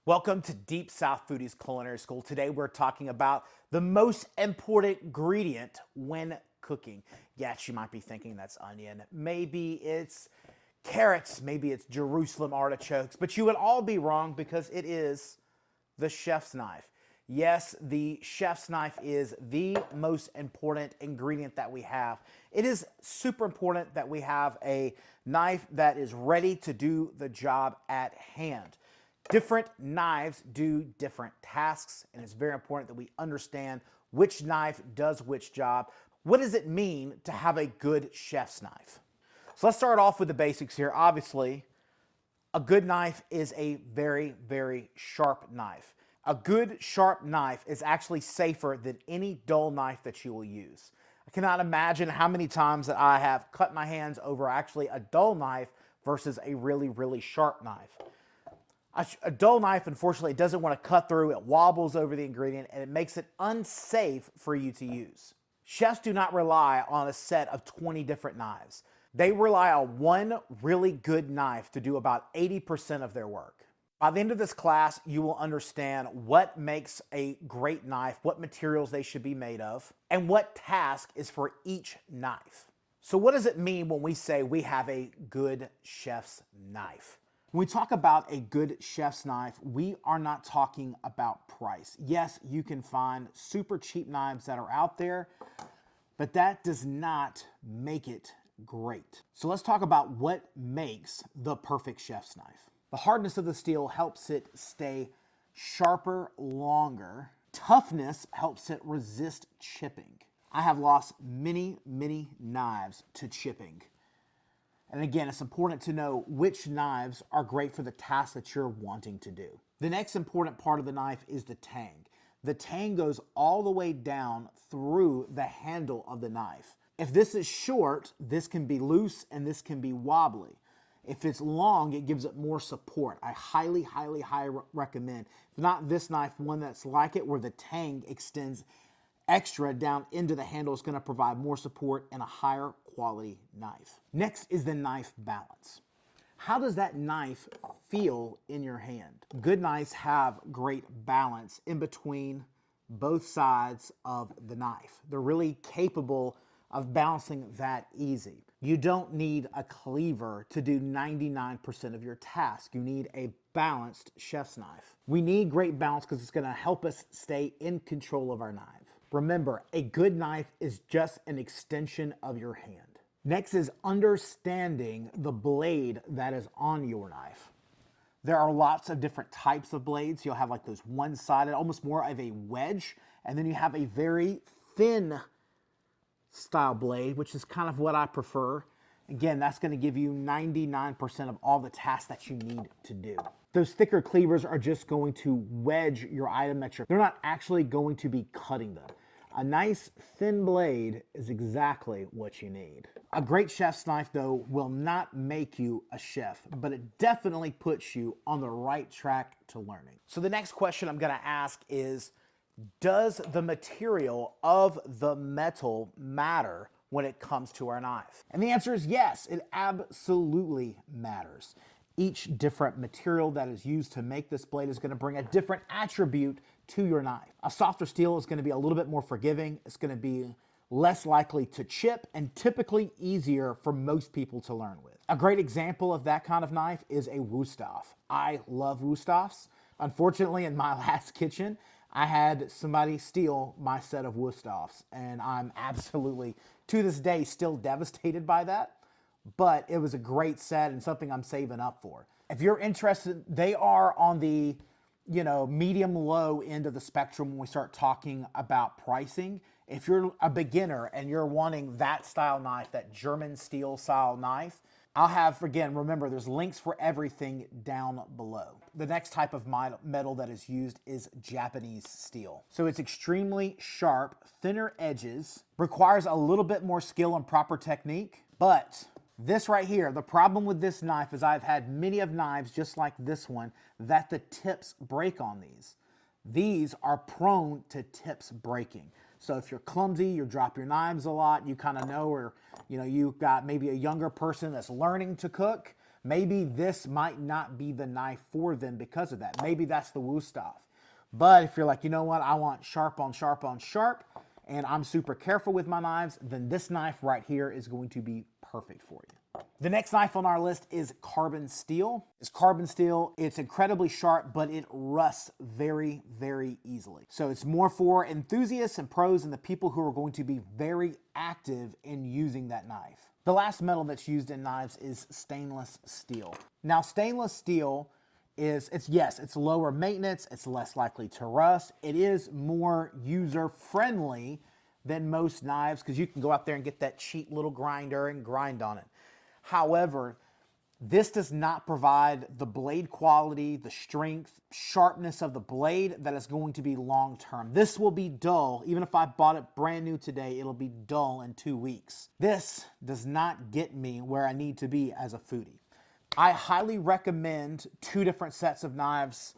Welcome to Deep South Foodies Culinary School. Today we're talking about the most important ingredient when cooking. Yes, you might be thinking that's onion. Maybe it's carrots. Maybe it's Jerusalem artichokes. But you would all be wrong because it is the chef's knife. Yes, the chef's knife is the most important ingredient that we have. It is super important that we have a knife that is ready to do the job at hand. Different knives do different tasks, and it's very important that we understand which knife does which job. What does it mean to have a good chef's knife? So let's start off with the basics here. Obviously, a good knife is a very, very sharp knife. A good sharp knife is actually safer than any dull knife that you will use. I cannot imagine how many times that I have cut my hands over actually a dull knife versus a really, really sharp knife. A dull knife, unfortunately, doesn't want to cut through. It wobbles over the ingredient, and it makes it unsafe for you to use. Chefs do not rely on a set of 20 different knives. They rely on one really good knife to do about 80% of their work. By the end of this class, you will understand what makes a great knife, what materials they should be made of, and what task is for each knife. So what does it mean when we say we have a good chef's knife? When we talk about a good chef's knife, we are not talking about price. Yes, you can find super cheap knives that are out there, but that does not make it great. So let's talk about what makes the perfect chef's knife. The hardness of the steel helps it stay sharper longer. Toughness helps it resist chipping. I have lost many, many knives to chipping. And again, it's important to know which knives are great for the task that you're wanting to do. The next important part of the knife is the tang. The tang goes all the way down through the handle of the knife. If this is short, this can be loose and this can be wobbly. If it's long, it gives it more support. I highly, highly, highly recommend, if not this knife, one that's like it where the tang extends extra down into the handle is going to provide more support and a higher quality knife. Next is the knife balance. How does that knife feel in your hand? Good knives have great balance in between both sides of the knife. They're really capable of balancing that easy. You don't need a cleaver to do 99% of your task. You need a balanced chef's knife. We need great balance because it's going to help us stay in control of our knife. Remember, a good knife is just an extension of your hand. Next is understanding the blade that is on your knife. There are lots of different types of blades. You'll have like those one-sided, almost more of a wedge, and then you have a very thin style blade, which is kind of what I prefer. Again, that's going to give you 99% of all the tasks that you need to do. Those thicker cleavers are just going to wedge your item that they're not actually going to be cutting them. A nice thin blade is exactly what you need. A great chef's knife, though, will not make you a chef, but it definitely puts you on the right track to learning. So the next question I'm going to ask is, does the material of the metal matter when it comes to our knife? And the answer is yes, it absolutely matters. Each different material that is used to make this blade is going to bring a different attribute to your knife. A softer steel is going to be a little bit more forgiving. It's going to be less likely to chip and typically easier for most people to learn with. A great example of that kind of knife is a Wüsthof. I love Wüsthoфs. Unfortunately, in my last kitchen, I had somebody steal my set of Wüsthoфs, and I'm absolutely, to this day, still devastated by that. But it was a great set and something I'm saving up for. If you're interested, they are on the medium low end of the spectrum when we start talking about pricing. If you're a beginner and you're wanting that style knife, that German steel style knife, I'll have, again, remember, there's links for everything down below. The next type of metal that is used is Japanese steel. So it's extremely sharp, thinner edges, requires a little bit more skill and proper technique, but this right here, the problem with this knife is I've had many of knives just like this one that the tips break on these. These are prone to tips breaking. So if you're clumsy, you drop your knives a lot, you kind of know, or you've got maybe a younger person that's learning to cook, maybe this might not be the knife for them because of that. Maybe that's the Wusthof. But if you're like, you know what, I want sharp on sharp on sharp, and I'm super careful with my knives, then this knife right here is going to be perfect for you. The next knife on our list is carbon steel. It's carbon steel. It's incredibly sharp, but it rusts very, very easily. So it's more for enthusiasts and pros and the people who are going to be very active in using that knife. The last metal that's used in knives is stainless steel. Now, stainless steel it's lower maintenance, it's less likely to rust. It is more user-friendly than most knives because you can go out there and get that cheap little grinder and grind on it. However, this does not provide the blade quality, the strength, sharpness of the blade that is going to be long-term. This will be dull. Even if I bought it brand new today, it'll be dull in 2 weeks. This does not get me where I need to be as a foodie. I highly recommend 2 different sets of knives.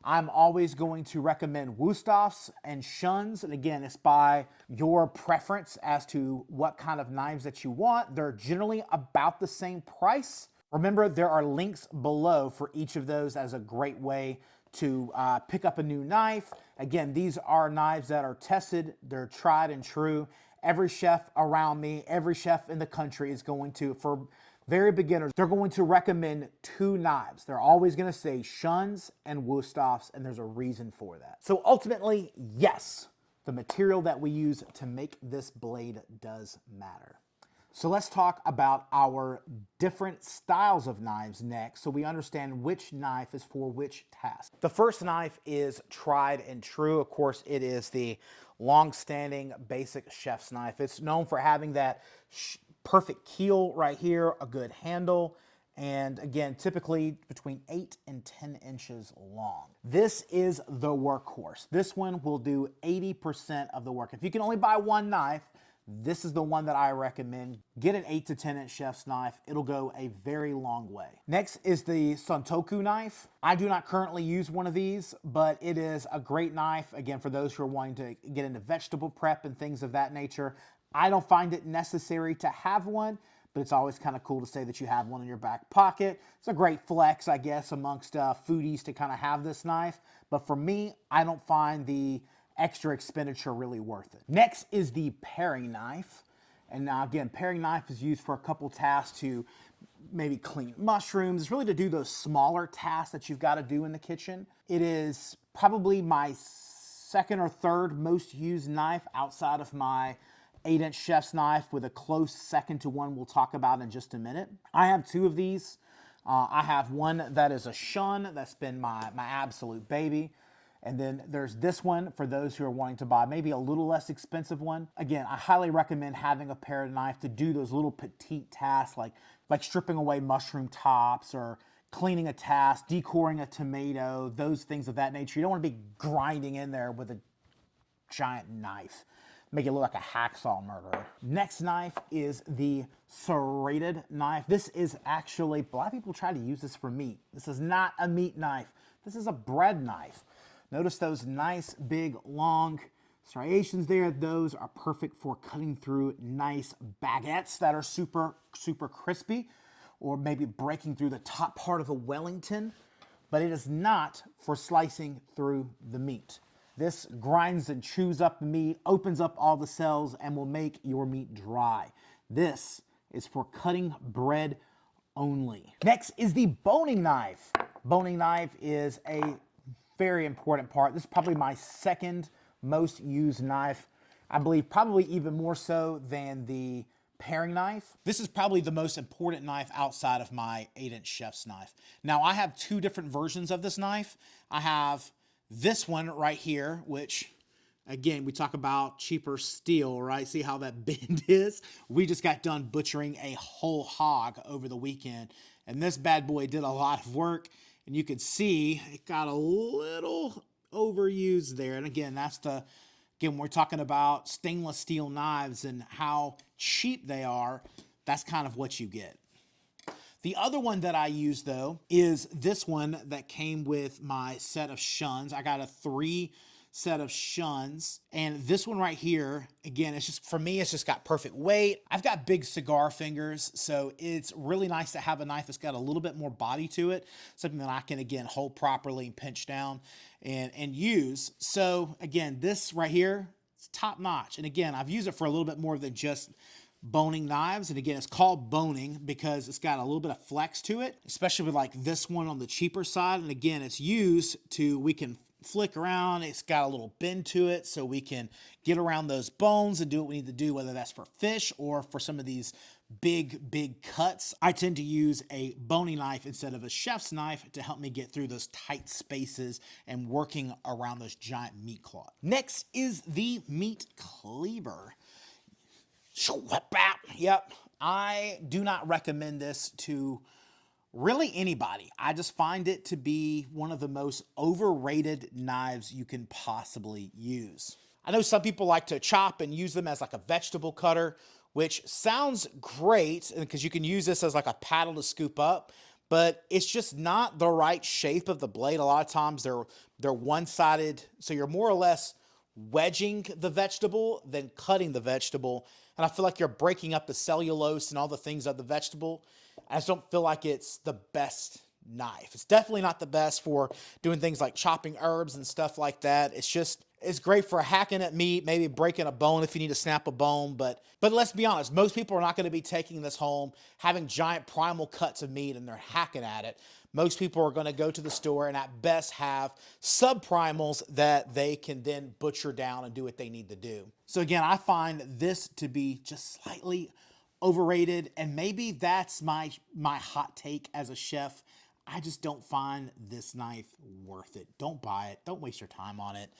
I'm always going to recommend Wusthoфs and Shuns. And again, it's by your preference as to what kind of knives that you want. They're generally about the same price. Remember, there are links below for each of those as a great way to pick up a new knife. Again, these are knives that are tested. They're tried and true. Every chef around me, every chef in the country is going to, for very beginners, they're going to recommend 2 knives. They're always going to say Shuns and Wusthoфs, and there's a reason for that. So ultimately, yes, the material that we use to make this blade does matter. So let's talk about our different styles of knives next so we understand which knife is for which task. The first knife is tried and true. Of course, it is the long-standing basic chef's knife. It's known for having that perfect keel right here, a good handle, and again, typically between 8 and 10 inches long. This is the workhorse. This one will do 80% of the work. If you can only buy one knife, this is the one that I recommend. Get an 8 to 10 inch chef's knife. It'll go a very long way. Next is the santoku knife. I do not currently use one of these, but it is a great knife. Again, for those who are wanting to get into vegetable prep and things of that nature. I don't find it necessary to have one, but it's always kind of cool to say that you have one in your back pocket. It's a great flex, I guess, amongst foodies to kind of have this knife. But for me, I don't find the extra expenditure really worth it. Next is the paring knife. And now again, paring knife is used for a couple tasks to maybe clean mushrooms. It's really to do those smaller tasks that you've got to do in the kitchen. It is probably my second or third most used knife outside of my 8-inch chef's knife, with a close second to one we'll talk about in just a minute. I have 2 of these. I have one that is a Shun. That's been my absolute baby. And then there's this one for those who are wanting to buy maybe a little less expensive one. Again, I highly recommend having a pared knife to do those little petite tasks like stripping away mushroom tops or cleaning a task, decoring a tomato, those things of that nature. You don't want to be grinding in there with a giant knife. Make it look like a hacksaw murderer. Next knife is the serrated knife. This is actually, a lot of people try to use this for meat. This is not a meat knife. This is a bread knife. Notice those nice, big, long striations there. Those are perfect for cutting through nice baguettes that are super, super crispy, or maybe breaking through the top part of a Wellington, but it is not for slicing through the meat. This grinds and chews up the meat, opens up all the cells, and will make your meat dry. This is for cutting bread only. Next is the boning knife. Boning knife is a very important part. This is probably my second most used knife. I believe probably even more so than the paring knife. This is probably the most important knife outside of my 8-inch chef's knife. Now, I have 2 different versions of this knife. I have this one right here, which, again, we talk about cheaper steel, right? See how that bend is? We just got done butchering a whole hog over the weekend, and this bad boy did a lot of work, and you can see it got a little overused there. And again, again, we're talking about stainless steel knives and how cheap they are. That's kind of what you get. The other one that I use, though, is this one that came with my set of Shuns. I got a 3 set of shuns. And this one right here, again, it's just, for me, it's just got perfect weight. I've got big cigar fingers, so it's really nice to have a knife that's got a little bit more body to it, something that I can, again, hold properly and pinch down and use. So again, this right here, it's top notch. And again, I've used it for a little bit more than just boning knives. And again, it's called boning because it's got a little bit of flex to it, especially with like this one on the cheaper side. And again, it's used to, we can flick around. It's got a little bend to it so we can get around those bones and do what we need to do, whether that's for fish or for some of these big cuts. I tend to use a boning knife instead of a chef's knife to help me get through those tight spaces and working around those giant meat claws. Next is the meat cleaver. Yep, I do not recommend this to really anybody. I just find it to be one of the most overrated knives you can possibly use. I know some people like to chop and use them as like a vegetable cutter, which sounds great because you can use this as like a paddle to scoop up, but it's just not the right shape of the blade. A lot of times they're one-sided, so you're more or less wedging the vegetable than cutting the vegetable. And I feel like you're breaking up the cellulose and all the things of the vegetable. I just don't feel like it's the best knife. It's definitely not the best for doing things like chopping herbs and stuff like that. It's great for hacking at meat, maybe breaking a bone if you need to snap a bone. But let's be honest, most people are not going to be taking this home, having giant primal cuts of meat and they're hacking at it. Most people are going to go to the store and at best have subprimals that they can then butcher down and do what they need to do. So again, I find this to be just slightly overrated, and maybe that's my hot take as a chef. I just don't find this knife worth it. Don't buy it. Don't waste your time on it.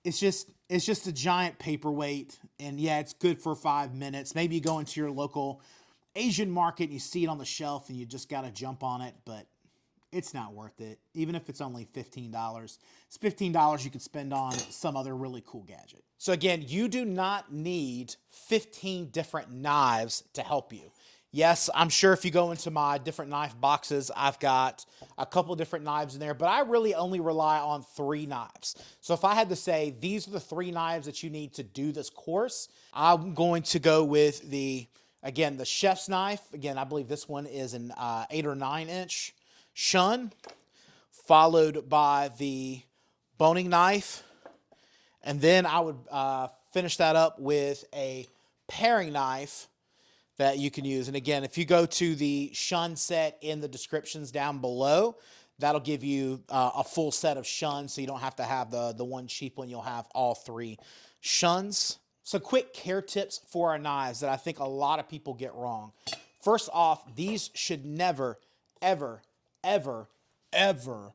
It's just a giant paperweight, and yeah, it's good for 5 minutes. Maybe you go into your local Asian market and you see it on the shelf and you just got to jump on it, but it's not worth it. Even if it's only $15, it's $15 you could spend on some other really cool gadget. So again, you do not need 15 different knives to help you. Yes, I'm sure if you go into my different knife boxes, I've got a couple different knives in there, but I really only rely on 3 knives. So if I had to say, these are the 3 knives that you need to do this course, I'm going to go with again, the chef's knife. Again, I believe this one is an 8 or 9 inch shun, followed by the boning knife. And then I would finish that up with a paring knife that you can use. And again, if you go to the shun set in the descriptions down below, that'll give you a full set of shuns, so you don't have to have the one cheap one. You'll have all 3 shuns. So quick care tips for our knives that I think a lot of people get wrong. First off, these should never, ever, ever, ever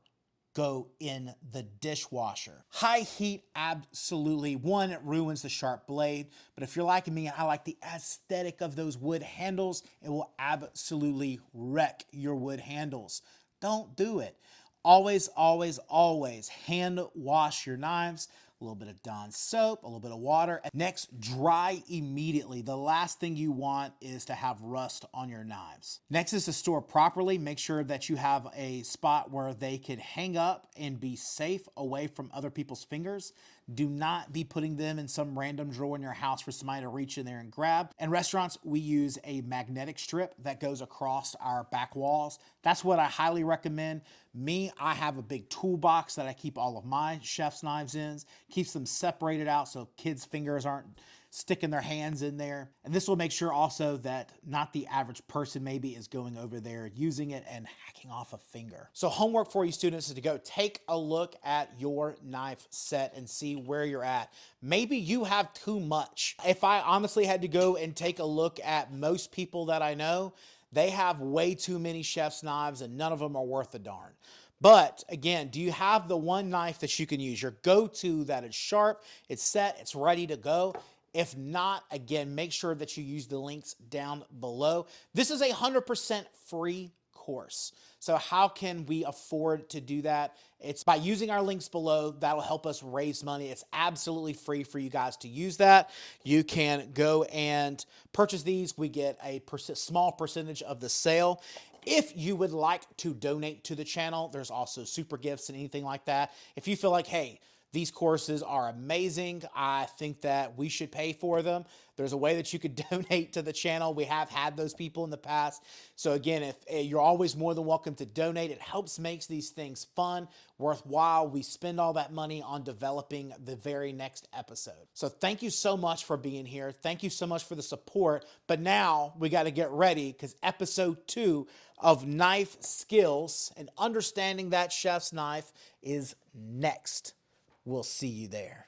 go in the dishwasher. High heat, absolutely. One, it ruins the sharp blade. But if you're like me, I like the aesthetic of those wood handles. It will absolutely wreck your wood handles. Don't do it. Always, always, always hand wash your knives. A little bit of Dawn soap, a little bit of water. Next, dry immediately. The last thing you want is to have rust on your knives. Next is to store properly. Make sure that you have a spot where they can hang up and be safe away from other people's fingers. Do not be putting them in some random drawer in your house for somebody to reach in there and grab. In restaurants, we use a magnetic strip that goes across our back walls. That's what I highly recommend. Me, I have a big toolbox that I keep all of my chef's knives in. Keeps them separated out so kids' fingers aren't sticking their hands in there. And this will make sure also that not the average person maybe is going over there using it and hacking off a finger. So homework for you students is to go take a look at your knife set and see where you're at. Maybe you have too much. If I honestly had to go and take a look at most people that I know, they have way too many chef's knives and none of them are worth a darn. But again, do you have the one knife that you can use, your go-to that is sharp, it's set, it's ready to go? If not, again, make sure that you use the links down below. This is a 100% free course. So how can we afford to do that? It's by using our links below. That'll help us raise money. It's absolutely free for you guys to use that. You can go and purchase these. We get a small percentage of the sale. If you would like to donate to the channel, there's also super gifts and anything like that. If you feel like, hey, These courses are amazing. I think that we should pay for them. There's a way that you could donate to the channel. We have had those people in the past. So again, if you're always more than welcome to donate, it helps makes these things fun, worthwhile. We spend all that money on developing the very next episode. So thank you so much for being here. Thank you so much for the support. But now we got to get ready because episode 2 of knife skills and understanding that chef's knife is next. We'll see you there.